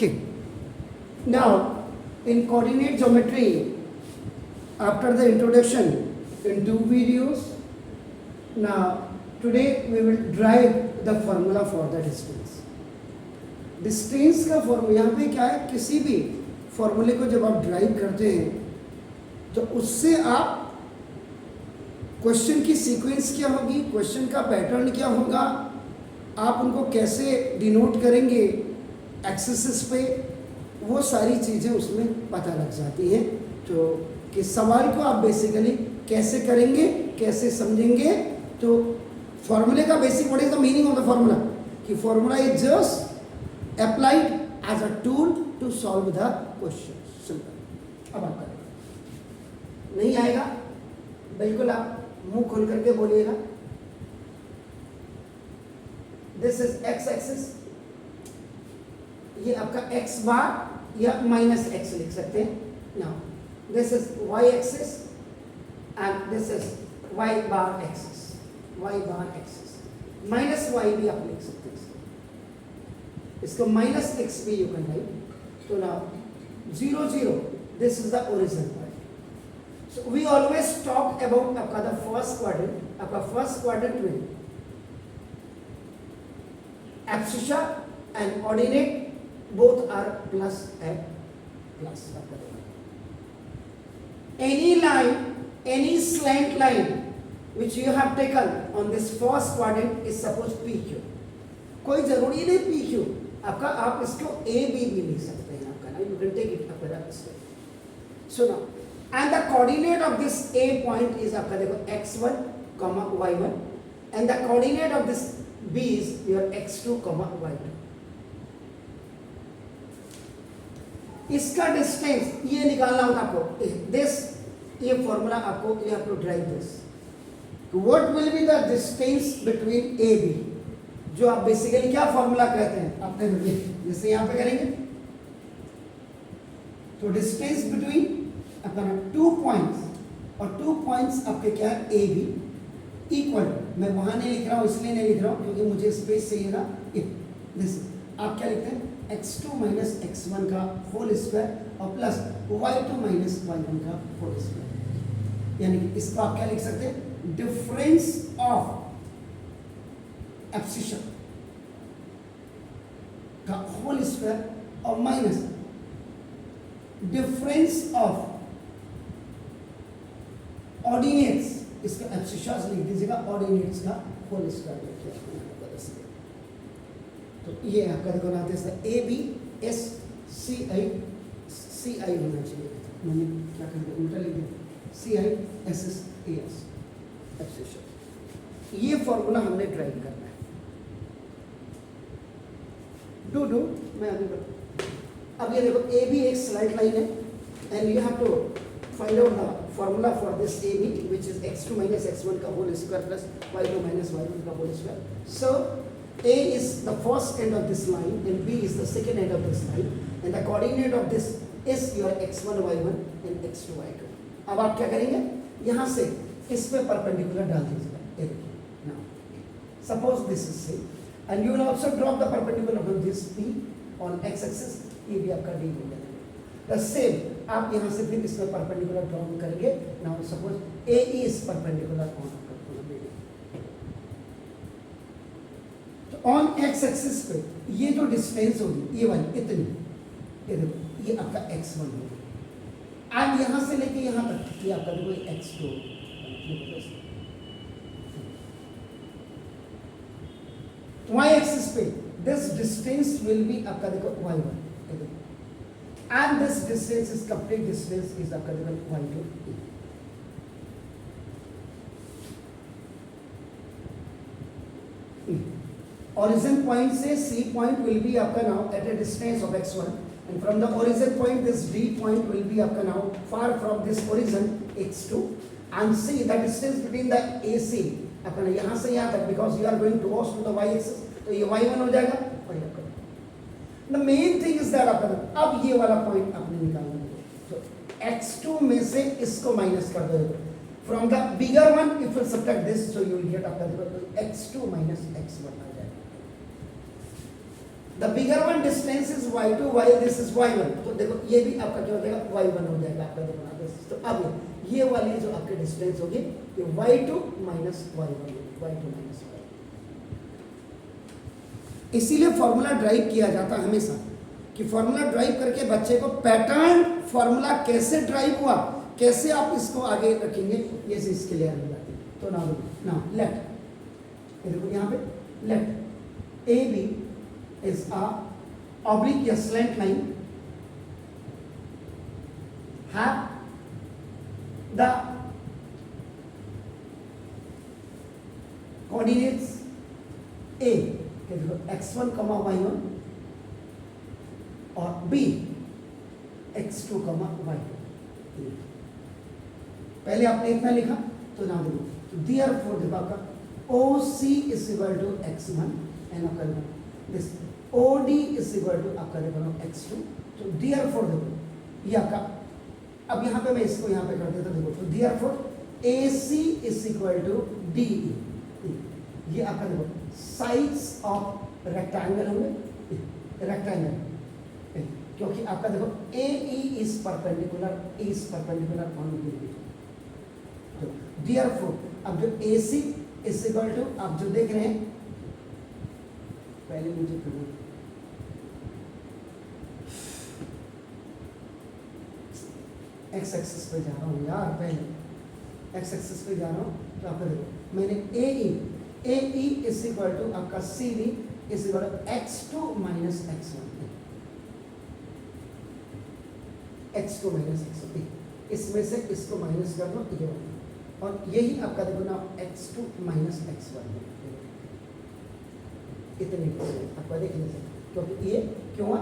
Okay. Now, in coordinate geometry, after the introduction in 2 videos, now today we will derive the formula for the distance. Distance का formula यहाँ पे क्या है, किसी भी फॉर्मूले को जब आप ड्राइव करते हैं तो उससे आप क्वेश्चन की सीक्वेंस क्या होगी, क्वेश्चन का पैटर्न क्या होगा, आप उनको कैसे डिनोट करेंगे एक्सेसिस पे, वो सारी चीज़ें उसमें पता लग जाती हैं। तो कि सवाल को आप बेसिकली कैसे करेंगे, कैसे समझेंगे। तो फॉर्मूले का basic, what is the meaning of the formula, कि formula is just applied as a tool to solve the question. Simple. अब आप करें, नहीं आएगा बिल्कुल आप मुंह खोल करके बोलिएगा। दिस इज एक्स एक्सिस, ये आपका एक्स बार या माइनस एक्स लिख सकते हैं। Now this is Y axis and this is Y bar axis, Y bar axis, minus Y भी आप लिख सकते हैं, इसको माइनस एक्स भी यू कैन राइट। तो now 0 0, this is the origin point. So we always talk about आपका the first quadrant, आपका फर्स्ट क्वाड्रेंट में abscissa and ordinate both are plus and plus. Any line, any slant line which you have taken on this first quadrant is supposed PQ. कोई जरूरी नहीं PQ आपका, आप इसको A B भी लिख सकते हैं आपका ना, you can take it up that step. So now and the coordinate of this A point is आपका देखो x1, y1 and the coordinate of this B is your x2, y2। इसका distance ये निकालना होगा आपको, दिस ये formula आपको, you have to derive this, what will be the distance between A B, जो आप बेसिकली क्या फॉर्मूला कहते हैं आपने, जैसे यहां पे करेंगे तो डिस्टेंस बिटवीन अपना 2 पॉइंट्स, और 2 पॉइंट्स आपके क्या है ए बी इक्वल, मैं वहां नहीं लिख रहा हूं इसलिए नहीं लिख रहा हूं क्योंकि मुझे स्पेस चाहिए ना। दिस आप क्या लिखते हैं, x2 माइनस x1 का होल स्क्वायर और प्लस y2 माइनस y1 का होल स्क्वायर, यानी कि इसको आप क्या लिख सकते हैं, डिफरेंस ऑफ एब्सिसा का होल स्क्वायर और माइनस डिफरेंस ऑफ ऑर्डिनेट्स, इसका एब्सिसा लिख दीजिएगा, ऑर्डिनेट्स का होल स्क्वायर लिखिए। तो ये आपका देखो ना, ए बी एस सी आई होना चाहिए, मैंने क्या कर दिया उल्टा लिख दिया, C I S S A S abscissa. ये फॉर्मूला हमने ड्राइव करना है। डू मैं अभी अब ये देखो ए बी एक स्लाइड लाइन है and you have to find out the formula for this A B which is x2 minus x1 का whole square plus y2 minus y1 का whole square. So a is the first end of this line and b is the second end of this line and the coordinate of this is your x1 y1 and x2 y2। अब आप क्या करेंगे, यहाँ से इस पे perpendicular डाल दीजिएगा। now suppose this is c and you will also drop the perpendicular from this p on x axis, ये भी आपका d हो जाएगा। the same आप यहाँ से फिर इसमें परपेंडिकुलर ड्रॉ करेंगे। now suppose a is perpendicular on on x axis पे ये जो डिस्टेंस होगी ये वाली इतनी, ये देखो ये आपका x1 होगी, अब यहाँ से लेके यहाँ तक ये आपका देखो x2, y एक्सिस पे दिस डिस्टेंस विल बी आपका देखो y1 and this distance is complete distance is आपका देखो y2। origin point से C point will be आपका now at a distance of x1 and from the origin point this D point will be आपका now far from this origin x2 and C the distance between the AC आपका यहाँ से यहाँ तक because you are going towards to the y axis तो ये y1 हो जाएगा और ये आपका। the main thing is that आपका अब ये वाला point आपने निकालना है, तो x2 में से इसको माइनस कर दो, from the bigger one if you subtract this so you will get आपका x2 minus x1 आ जाएगा। The bigger one distance is y2 while this is y1, तो देखो ये भी आपका क्या हो जाएगा y1 हो जाएगा आपका, देखो ना this। तो अब ये वाली जो आपकी डिस्टेंस होगी ये y2 minus y1 y2 minus y1। इसीलिए फॉर्मूला ड्राइव किया जाता है हमेशा, कि फॉर्मूला ड्राइव करके बच्चे को पैटर्न फॉर्मूला कैसे ड्राइव हुआ, कैसे आप इसको आगे रखेंगे, ये चीज क्लियर हो जाती है। तो ना लेट, देखो यहाँ पे let A B is a oblique या slant line have the coordinates a, देखो x1, y1 और b x2, y2। पहले आपने इतना लिखा, तो ना देखो therefore देखो आपका OC is equal to x1 and आपका this OD is equal to आपका देखो x2। तो therefore देखो ये आपका, अब यहाँ पे मैं इसको यहाँ पे कर देता हूँ, देखो तो therefore AC is equal to DE। ये आपका देखो साइड्स ऑफ रेक्टेंगल होंगे, रेक्टेंगल, क्योंकि आपका देखो AE is perpendicular on BD। तो therefore अब जो AC is equal to, आप जो देख रहे हैं, पहले मुझे करना एक्स एक्सिस पे जा रहा हूँ यार, पहले एक्स एक्सिस पे जा रहा हूँ, तो आपका देखो मैंने A E is equal to आपका C D is equal to x2 minus x1, x2 minus x1, इसमें से इसको माइनस कर दो ये, और यही आपका देखो ना x2 माइनस x1 इतने आपका देख लीजिए, क्योंकि ये क्यों हुआ,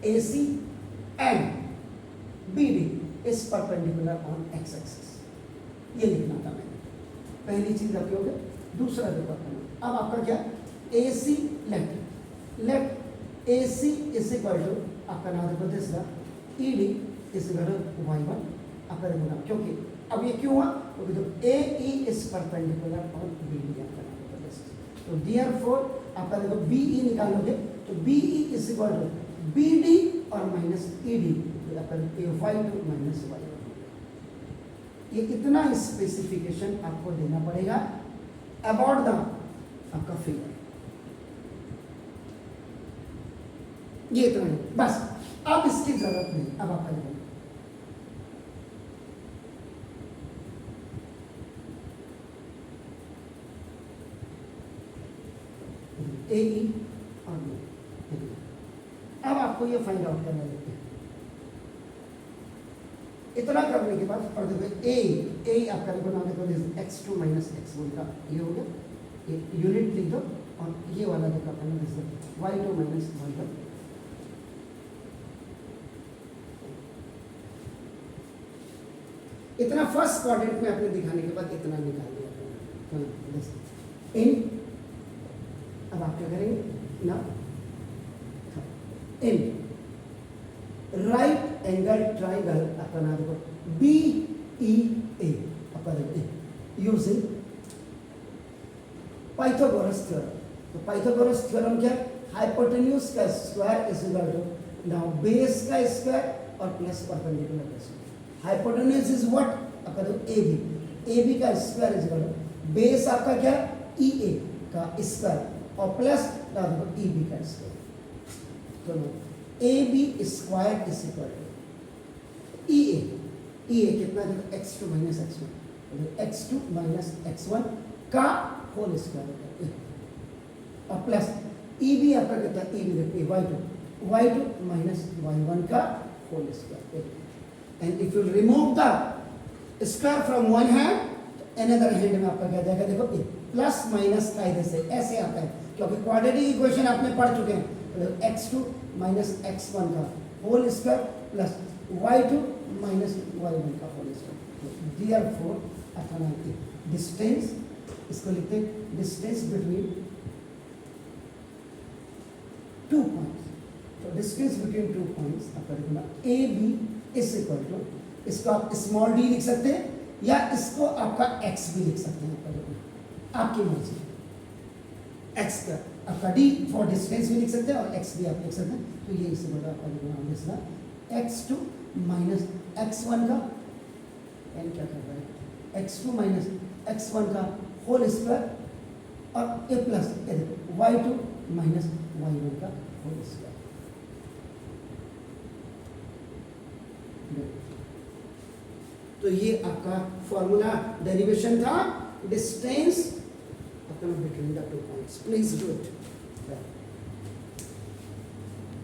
AC and BD is perpendicular on x axis, ये लिखना था मैंने, पहली चीज रखोगे। दूसरा देखो अब आपका क्या, AC let AC is equal to आपका नाम देखो this ED is equal to y1 आपका देखो ना, क्योंकि अब ये क्यों हुआ, क्योंकि तो AE is perpendicular on BD आपका नाम देखो दिस। तो देयरफॉर आपका देखो BE निकालोगे, तो BE is equal to BD और minus ED y2 minus y1। ये इतना स्पेसिफिकेशन आपको देना पड़ेगा अबाउट द आपका फिगर, ये इतना है बस, अब इसकी जरूरत नहीं। अब आपका देखो AE और B, अब आपको ये फाइंड आउट करना है। इतना करने के बाद और देखो ए आपका बना देखो x2 माइनस x1 का ये हो गया, ये यूनिट लिख दो, और ये वाला देखो अपना y2 माइनस y1। इतना फर्स्ट क्वाड्रेंट में आपने दिखाने के बाद इतना निकाल दिया इन। अब आप क्या करेंगे ना, इन राइट एंगल ट्राइंगल आपका नाम देखो BEA आपका देखो यूजिंग पाइथागोरस थ्योरम। तो पाइथागोरस थ्योरम क्या, हाइपोटेन्यूज का square is equal to now base का स्क्वायर और प्लस परपेंडिकुलर का स्क्वायर। हाइपोटेन्यूज इज व्हाट, आपका देखो AB का square is equal to base आपका क्या EA का स्क्वायर और प्लस देखो EB का स्क्वायर। तो AB square is equal to EA कितना देखो x2 minus x1, x2 minus x1 का होल स्क्वायर और प्लस EB आपका कितना EB देखो y2 माइनस y1 का whole square. And if you remove the square from one hand, another hand में आपका क्या जाएगा देखो प्लस माइनस कायदे से ऐसे आता है, क्योंकि क्वाड्रेटिक इक्वेशन आपने पढ़ चुके हैं। x2 माइनस x1 का whole square plus y2 minus y1 का होल स्क्वायर। देयरफॉर अपना डिस्टेंस, इसको लिखते हैं डिस्टेंस बिटवीन टू पॉइंट्स। तो डिस्टेंस बिटवीन टू पॉइंट्स आपका देखना AB इज इक्वल टू, इसको आप स्मॉल d लिख सकते हैं या इसको आपका x भी लिख सकते हैं, आपकी मर्जी x का आपका डी फॉर डिस्टेंस भी लिख सकते हैं और एक्स भी आप लिख सकते हैं। तो ये इससे बोला आपका लिखना इसका x2 माइनस x1 का एन क्या कर रहा है x2 माइनस x1 का होल स्क्वायर और ए प्लस y2 माइनस y1 का होल स्क्वायर। तो ये आपका फॉर्मूला डेरिवेशन था distance between the 2 points. Please do it.